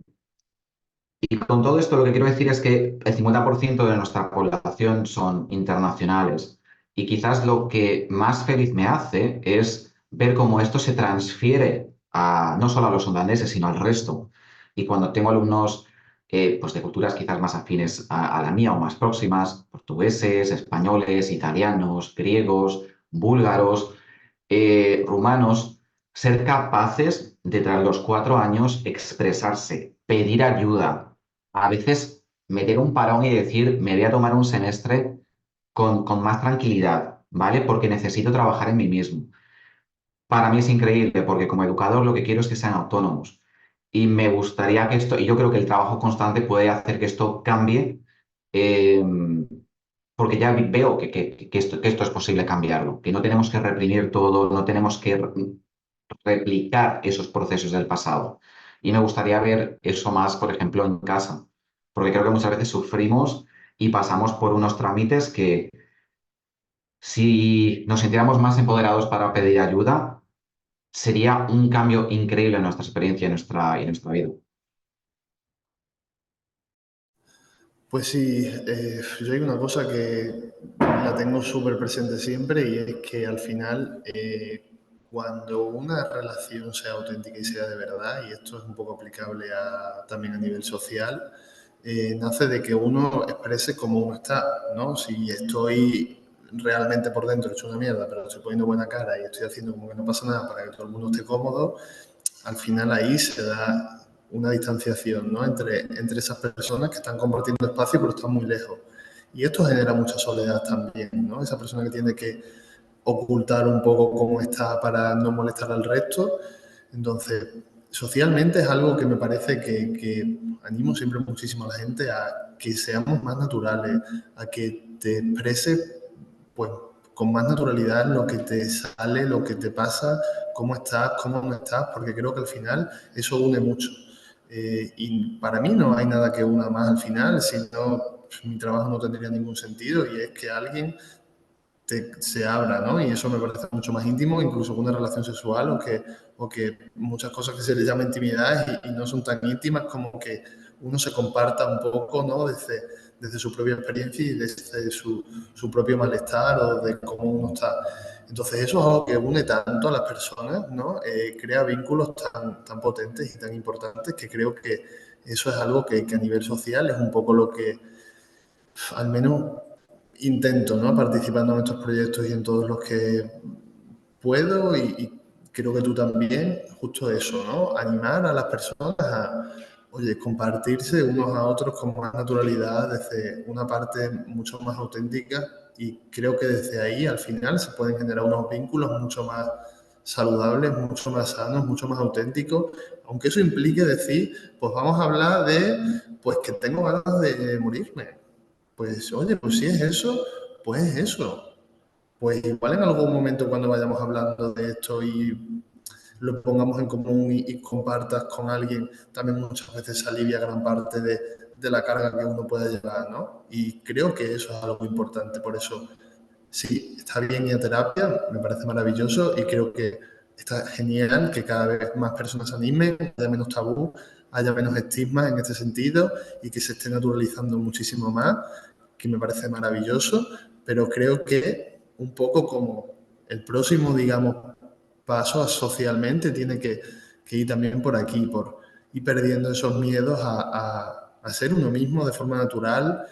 y con todo esto lo que quiero decir es que el 50% de nuestra población son internacionales y quizás lo que más feliz me hace es ver cómo esto se transfiere no solo a los holandeses, sino al resto. Y cuando tengo alumnos pues de culturas quizás más afines a la mía o más próximas, portugueses, españoles, italianos, griegos, búlgaros, rumanos, ser capaces de tras los 4 años expresarse, pedir ayuda, a veces meter un parón y decir, me voy a tomar un semestre con más tranquilidad, ¿vale? Porque necesito trabajar en mí mismo. Para mí es increíble porque como educador lo que quiero es que sean autónomos. Y me gustaría y yo creo que el trabajo constante puede hacer que esto cambie, eh, porque ya veo que esto es posible cambiarlo, que no tenemos que reprimir todo, no tenemos que replicar esos procesos del pasado. Y me gustaría ver eso más, por ejemplo, en casa, porque creo que muchas veces sufrimos y pasamos por unos trámites que si nos sintiéramos más empoderados para pedir ayuda, sería un cambio increíble en nuestra experiencia y en nuestra vida.
Pues sí, yo hay una cosa que la tengo súper presente siempre y es que al final cuando una relación sea auténtica y sea de verdad, y esto es un poco aplicable también a nivel social, nace de que uno exprese cómo uno está, ¿no? Si estoy realmente por dentro hecho una mierda, pero estoy poniendo buena cara y estoy haciendo como que no pasa nada para que todo el mundo esté cómodo, al final ahí se da una distanciación, ¿no? Entre esas personas que están compartiendo espacio pero están muy lejos. Y esto genera mucha soledad también, ¿no? Esa persona que tiene que ocultar un poco cómo está para no molestar al resto. Entonces, socialmente es algo que me parece que animo siempre muchísimo a la gente a que seamos más naturales, a que te expreses pues con más naturalidad lo que te sale, lo que te pasa, cómo estás, cómo no estás, porque creo que al final eso une mucho. Y para mí no hay nada que una más al final, si no, mi trabajo no tendría ningún sentido y es que alguien se abra, ¿no? Y eso me parece mucho más íntimo, incluso que una relación sexual o que muchas cosas que se les llama intimidad y no son tan íntimas como que uno se comparta un poco, ¿no? Desde su propia experiencia y desde su propio malestar o de cómo uno está. Entonces eso es algo que une tanto a las personas, ¿no? Crea vínculos tan potentes y tan importantes que creo que eso es algo que a nivel social es un poco lo que al menos intento, ¿no? Participando en estos proyectos y en todos los que puedo y creo que tú también, justo eso, ¿no? Animar a las personas a, oye, compartirse unos a otros con más naturalidad desde una parte mucho más auténtica y creo que desde ahí al final se pueden generar unos vínculos mucho más saludables, mucho más sanos, mucho más auténticos, aunque eso implique decir, pues vamos a hablar de, pues que tengo ganas de morirme, pues oye, pues si es eso, pues es eso. Pues igual en algún momento cuando vayamos hablando de esto y lo pongamos en común y compartas con alguien, también muchas veces se alivia gran parte de la carga que uno pueda llevar, ¿no? Y creo que eso es algo importante, por eso sí, está bien ir a terapia, me parece maravilloso y creo que está genial que cada vez más personas se animen, haya menos tabú, haya menos estigmas en este sentido y que se esté naturalizando muchísimo más, que me parece maravilloso, pero creo que un poco como el próximo, digamos, paso socialmente tiene que ir también por aquí, por ir perdiendo esos miedos a ser uno mismo de forma natural.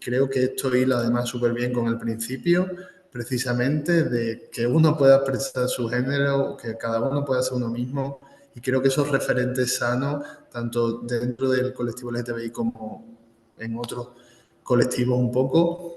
Creo que esto hila además súper bien con el principio, precisamente de que uno pueda expresar su género, que cada uno pueda ser uno mismo. Y creo que esos referentes sanos, tanto dentro del colectivo LGTBI como en otros colectivos un poco,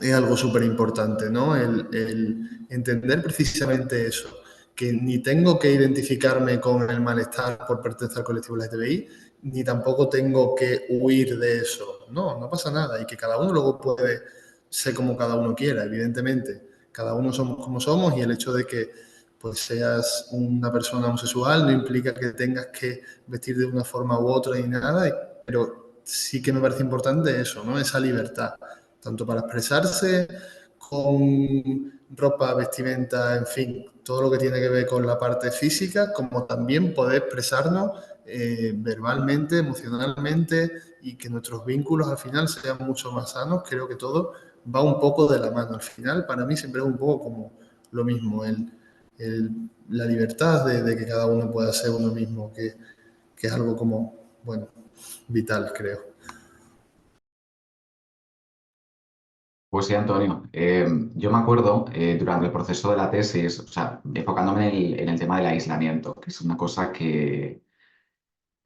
es algo súper importante, ¿no? El entender precisamente eso, que ni tengo que identificarme con el malestar por pertenecer al colectivo LGTBI, ni tampoco tengo que huir de eso. No, no pasa nada y que cada uno luego puede ser como cada uno quiera, evidentemente. Cada uno somos como somos y el hecho de que pues seas una persona homosexual no implica que tengas que vestir de una forma u otra ni nada, pero sí que me parece importante eso, ¿no? Esa libertad, tanto para expresarse con ropa, vestimenta, en fin, todo lo que tiene que ver con la parte física, como también poder expresarnos verbalmente, emocionalmente y que nuestros vínculos al final sean mucho más sanos. Creo que todo va un poco de la mano. Al final, para mí siempre es un poco como lo mismo, la libertad de que cada uno pueda ser uno mismo, que es algo como, bueno, vital, creo.
Pues sí, Antonio. Yo me acuerdo durante el proceso de la tesis, o sea, enfocándome en el tema del aislamiento, que es una cosa que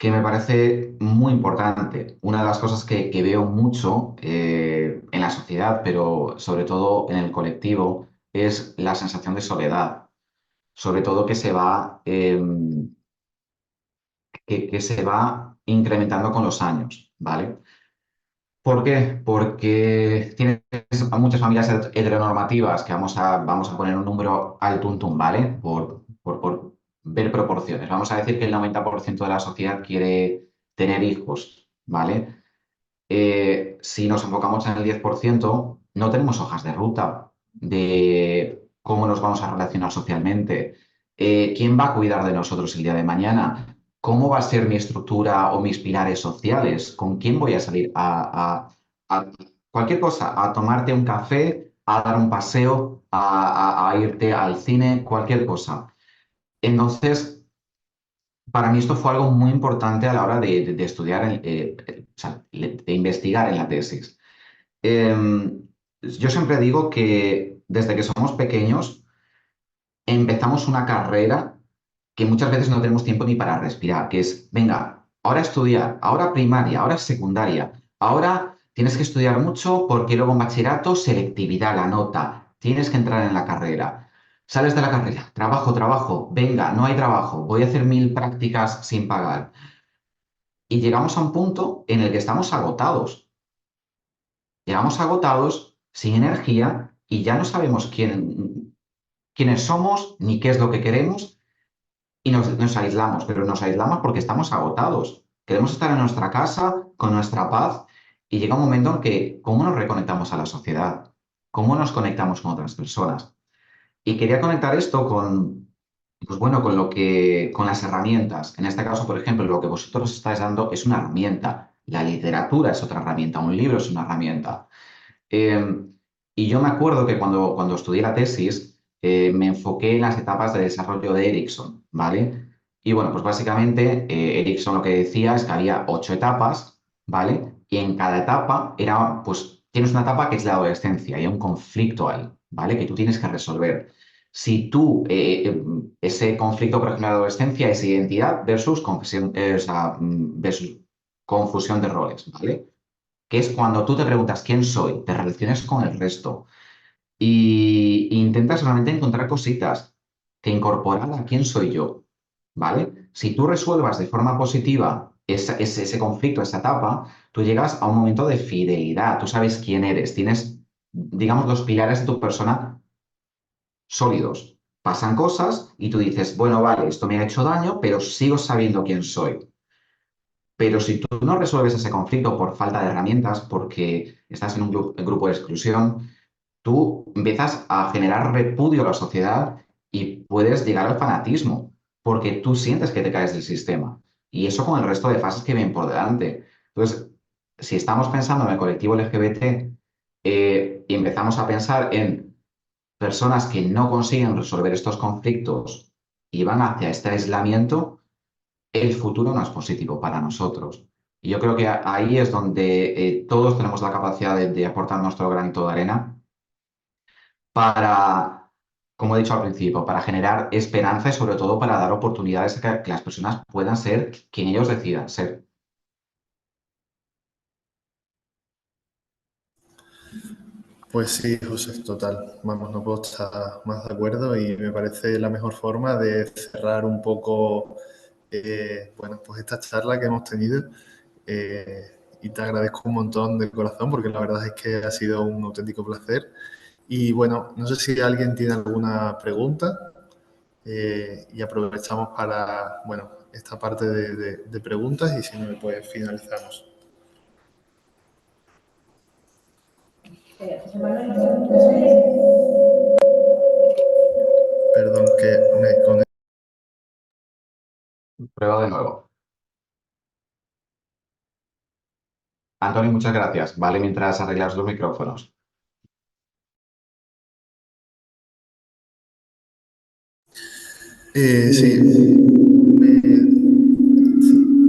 me parece muy importante. Una de las cosas que veo mucho en la sociedad, pero sobre todo en el colectivo, es la sensación de soledad, sobre todo que se va incrementando con los años, ¿vale? ¿Por qué? Porque tienes a muchas familias heteronormativas, que vamos a poner un número al tuntum, ¿vale? Por ver proporciones. Vamos a decir que el 90% de la sociedad quiere tener hijos, ¿vale? Si nos enfocamos en el 10%, no tenemos hojas de ruta de cómo nos vamos a relacionar socialmente. ¿Quién va a cuidar de nosotros el día de mañana? ¿Cómo va a ser mi estructura o mis pilares sociales? ¿Con quién voy a salir a cualquier cosa? A tomarte un café, a dar un paseo, a irte al cine, cualquier cosa. Entonces, para mí esto fue algo muy importante a la hora de estudiar, o sea, de investigar en la tesis. Yo siempre digo que desde que somos pequeños empezamos una carrera que muchas veces no tenemos tiempo ni para respirar, que es, venga, ahora estudiar, ahora primaria, ahora secundaria, ahora tienes que estudiar mucho porque luego en bachillerato, selectividad, la nota, tienes que entrar en la carrera. Sales de la carrera, trabajo, trabajo, venga, no hay trabajo, voy a hacer 1000 prácticas sin pagar. Y llegamos a un punto en el que estamos agotados. Llegamos agotados, sin energía, y ya no sabemos quiénes somos ni qué es lo que queremos y nos aislamos, pero nos aislamos porque estamos agotados. Queremos estar en nuestra casa, con nuestra paz, y llega un momento en que, ¿cómo nos reconectamos a la sociedad? ¿Cómo nos conectamos con otras personas? Y quería conectar esto con, pues bueno, con las herramientas. En este caso, por ejemplo, lo que vosotros estáis dando es una herramienta. La literatura es otra herramienta, un libro es una herramienta. Eh, y yo me acuerdo que cuando estudié la tesis, me enfoqué en las etapas de desarrollo de Ericsson, ¿vale? Y bueno, pues básicamente Ericsson lo que decía es que había 8 etapas, ¿vale? Y en cada etapa era, pues tienes una etapa que es la adolescencia, y hay un conflicto ahí, ¿vale? Que tú tienes que resolver. Si tú, ese conflicto, por ejemplo, de la adolescencia es identidad versus, o sea, versus confusión de roles, ¿vale? Que es cuando tú te preguntas quién soy, te relaciones con el resto y intentas realmente encontrar cositas que incorporar a quién soy yo, ¿vale? Si tú resuelvas de forma positiva ese conflicto, esa etapa, tú llegas a un momento de fidelidad, tú sabes quién eres, tienes, digamos, los pilares de tu persona sólidos. Pasan cosas y tú dices, bueno, vale, esto me ha hecho daño, pero sigo sabiendo quién soy. Pero si tú no resuelves ese conflicto por falta de herramientas, porque estás en un grupo de exclusión, tú empiezas a generar repudio a la sociedad y puedes llegar al fanatismo, porque tú sientes que te caes del sistema. Y eso con el resto de fases que vienen por delante. Entonces, si estamos pensando en el colectivo LGBT y empezamos a pensar en personas que no consiguen resolver estos conflictos y van hacia este aislamiento, el futuro no es positivo para nosotros. Y yo creo que ahí es donde todos tenemos la capacidad de aportar nuestro granito de arena para, como he dicho al principio, para generar esperanza y sobre todo para dar oportunidades a que las personas puedan ser quien ellos decidan ser.
Pues sí, José, total. Vamos, no puedo estar más de acuerdo y me parece la mejor forma de cerrar un poco, bueno, pues esta charla que hemos tenido. Y te agradezco un montón de corazón porque la verdad es que ha sido un auténtico placer. Y bueno, no sé si alguien tiene alguna pregunta y aprovechamos para, bueno, esta parte de preguntas y si no, pues finalizamos. Perdón que me conecto.
Prueba de nuevo. Antonio, muchas gracias. Vale, mientras arreglas los micrófonos.
Sí,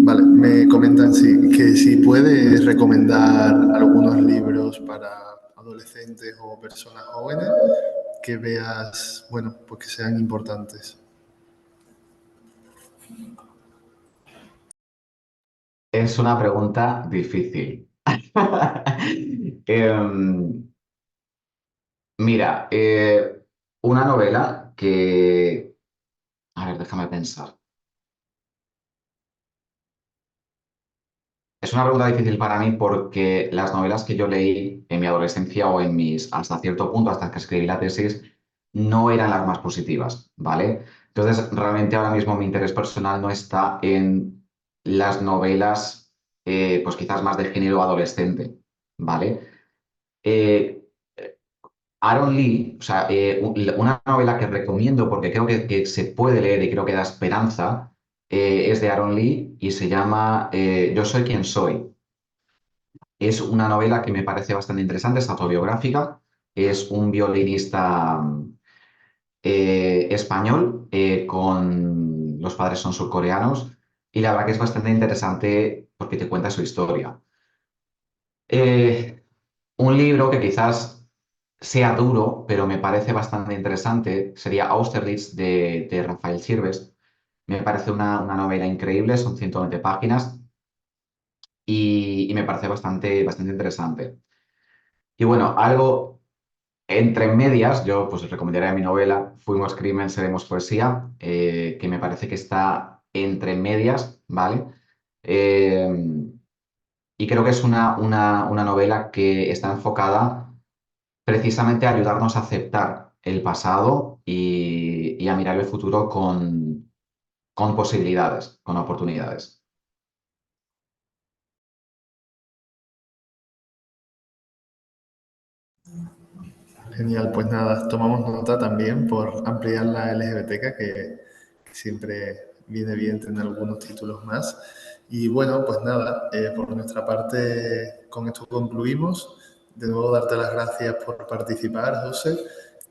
vale, me comentan que si puedes recomendar algunos libros para adolescentes o personas jóvenes que veas, bueno, pues que sean importantes.
Es una pregunta difícil. Em, mira, una novela que... A ver, déjame pensar. Es una pregunta difícil para mí porque las novelas que yo leí en mi adolescencia o en hasta cierto punto, hasta que escribí la tesis, no eran las más positivas, ¿vale? Entonces, realmente ahora mismo mi interés personal no está en las novelas, pues quizás más de género adolescente, ¿vale? Eh, Aaron Lee, o sea, una novela que recomiendo porque creo que se puede leer y creo que da esperanza, es de Aaron Lee y se llama Yo soy quien soy. Es una novela que me parece bastante interesante, es autobiográfica, es un violinista español, con los padres son surcoreanos, y la verdad que es bastante interesante porque te cuenta su historia. Eh, un libro que quizás sea duro, pero me parece bastante interesante, sería Austerlitz de Rafael Sirves. Me parece una novela increíble, son 120 páginas y me parece bastante interesante. Y bueno, algo entre medias, yo pues recomendaría mi novela Fuimos crimen, seremos poesía, que me parece que está entre medias, ¿vale? Eh, y creo que es una novela que está enfocada precisamente a ayudarnos a aceptar el pasado y a mirar el futuro con posibilidades, con oportunidades.
Genial, pues nada, tomamos nota también por ampliar la LGBTK, que siempre viene bien tener algunos títulos más. Y bueno, pues nada, por nuestra parte con esto concluimos. De nuevo darte las gracias por participar, José.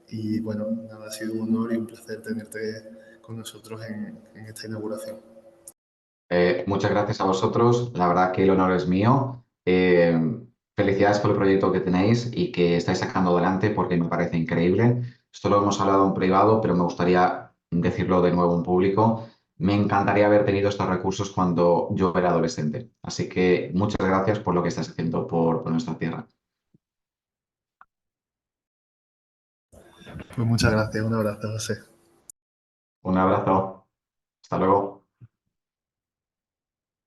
Y bueno, nada, ha sido un honor y un placer tenerte con nosotros en esta inauguración.
Muchas gracias a vosotros, la verdad que el honor es mío. Felicidades por el proyecto que tenéis y que estáis sacando adelante porque me parece increíble. Esto lo hemos hablado en privado, pero me gustaría decirlo de nuevo en público. Me encantaría haber tenido estos recursos cuando yo era adolescente. Así que muchas gracias por lo que estás haciendo por nuestra tierra.
Pues muchas gracias, un abrazo, José.
Un abrazo. Hasta luego.